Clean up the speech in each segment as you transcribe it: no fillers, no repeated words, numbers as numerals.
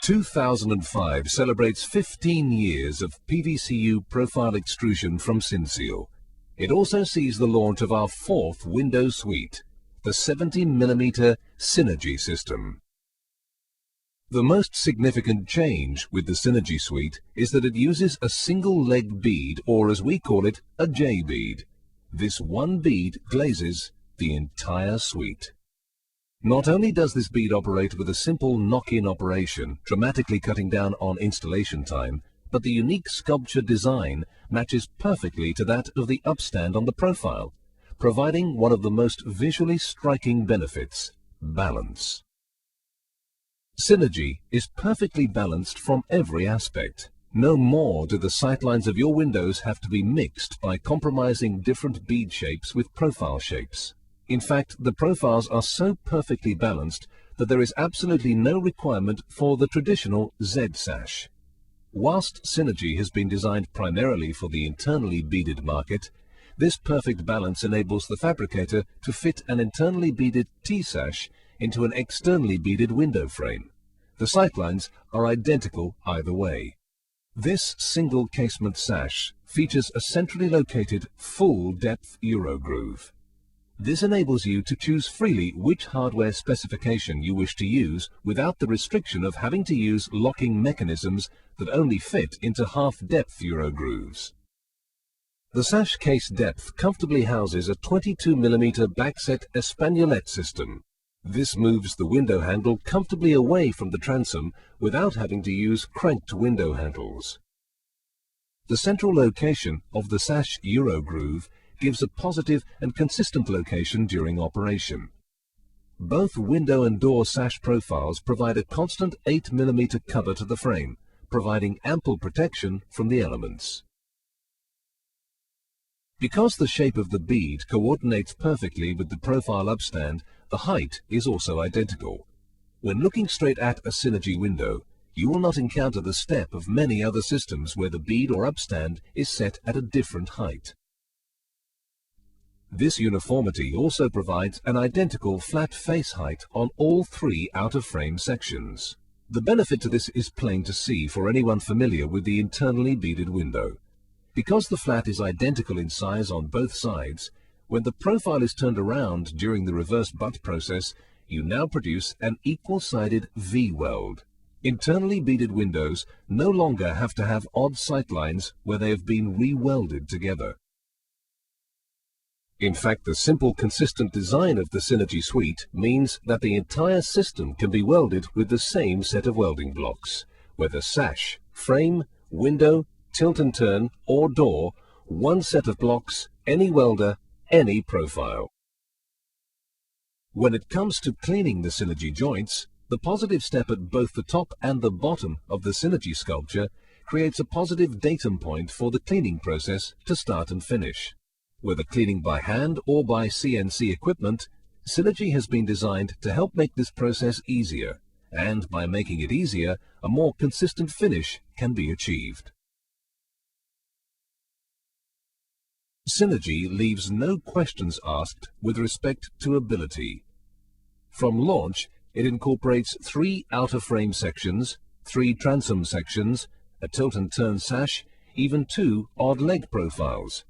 2005 celebrates 15 years of PVCU profile extrusion from Synseal. It also sees the launch of our fourth window suite, the 70mm Synergy system. The most significant change with the Synergy suite is that it uses a single leg bead, or as we call it, a J bead. This one bead glazes the entire suite. Not only does this bead operate with a simple knock-in operation, dramatically cutting down on installation time, but the unique sculpture design matches perfectly to that of the upstand on the profile, providing one of the most visually striking benefits: balance. Synergy is perfectly balanced from every aspect. No more do the sightlines of your windows have to be mixed by compromising different bead shapes with profile shapes. In fact, the profiles are so perfectly balanced that there is absolutely no requirement for the traditional Z sash. Whilst Synergy has been designed primarily for the internally beaded market, this perfect balance enables the fabricator to fit an internally beaded T-sash into an externally beaded window frame. The sightlines are identical either way. This single casement sash features a centrally located full-depth Euro groove. This enables you to choose freely which hardware specification you wish to use without the restriction of having to use locking mechanisms that only fit into half-depth Euro grooves. The sash case depth comfortably houses a 22mm backset Espagnolette system. This moves the window handle comfortably away from the transom without having to use cranked window handles. The central location of the sash Euro groove gives a positive and consistent location during operation. Both window and door sash profiles provide a constant 8mm cover to the frame, providing ample protection from the elements. Because the shape of the bead coordinates perfectly with the profile upstand, the height is also identical. When looking straight at a Synergy window, you will not encounter the step of many other systems where the bead or upstand is set at a different height. This uniformity also provides an identical flat face height on all three out-of-frame sections. The benefit to this is plain to see for anyone familiar with the internally beaded window. Because the flat is identical in size on both sides, when the profile is turned around during the reverse butt process, you now produce an equal-sided V-weld. Internally beaded windows no longer have to have odd sightlines where they have been re-welded together. In fact, the simple, consistent design of the Synergy suite means that the entire system can be welded with the same set of welding blocks, whether sash, frame, window, tilt and turn, or door, one set of blocks, any welder, any profile. When it comes to cleaning the Synergy joints, the positive step at both the top and the bottom of the Synergy sculpture creates a positive datum point for the cleaning process to start and finish. Whether cleaning by hand or by CNC equipment, Synergy has been designed to help make this process easier, and by making it easier, a more consistent finish can be achieved. Synergy leaves no questions asked with respect to ability. From launch, it incorporates 3 outer-frame sections, 3 transom sections, a tilt and turn sash, even 2 odd leg profiles.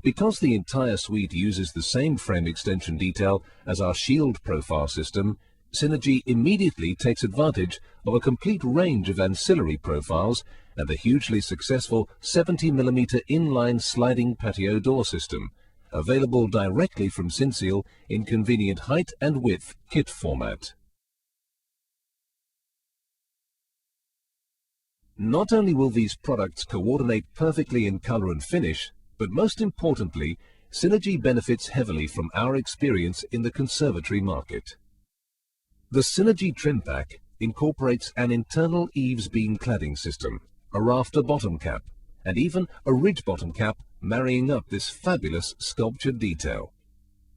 Because the entire suite uses the same frame extension detail as our shield profile system, Synergy immediately takes advantage of a complete range of ancillary profiles and the hugely successful 70mm inline sliding patio door system, available directly from Synseal in convenient height and width kit format. Not only will these products coordinate perfectly in color and finish, but most importantly, Synergy benefits heavily from our experience in the conservatory market. The Synergy trim pack incorporates an internal eaves beam cladding system, a rafter bottom cap, and even a ridge bottom cap marrying up this fabulous sculptured detail.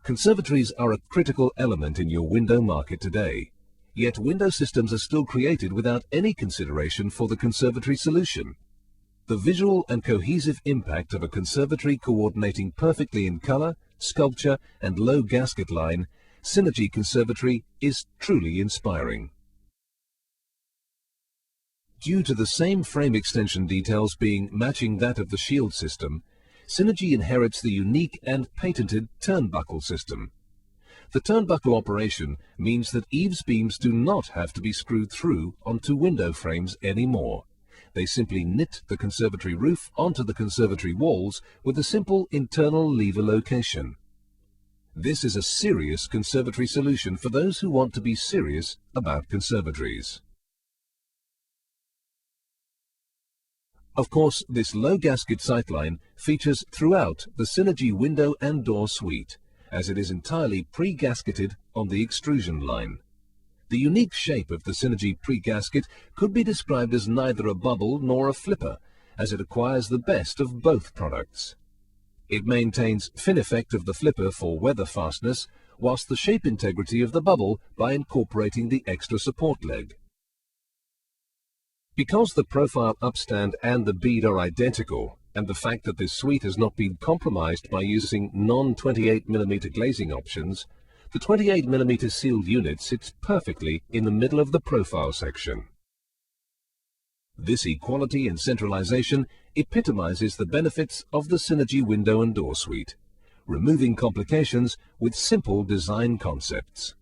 Conservatories are a critical element in your window market today, yet window systems are still created without any consideration for the conservatory solution. The visual and cohesive impact of a conservatory coordinating perfectly in color, sculpture, and low gasket line, Synergy Conservatory is truly inspiring. Due to the same frame extension details being matching that of the shield system, Synerjy inherits the unique and patented turnbuckle system. The turnbuckle operation means that eaves beams do not have to be screwed through onto window frames anymore. They simply knit the conservatory roof onto the conservatory walls with a simple internal lever location. This is a serious conservatory solution for those who want to be serious about conservatories. Of course, this low gasket sightline features throughout the Synerjy window and door suite, as it is entirely pre-gasketed on the extrusion line. The unique shape of the Synerjy pre-gasket could be described as neither a bubble nor a flipper, as it acquires the best of both products. It maintains fin effect of the flipper for weather fastness, whilst the shape integrity of the bubble by incorporating the extra support leg. Because the profile upstand and the bead are identical, and the fact that this suite has not been compromised by using non-28mm glazing options, the 28mm sealed unit sits perfectly in the middle of the profile section. This equality and centralization epitomizes the benefits of the Synerjy window and door suite, removing complications with simple design concepts.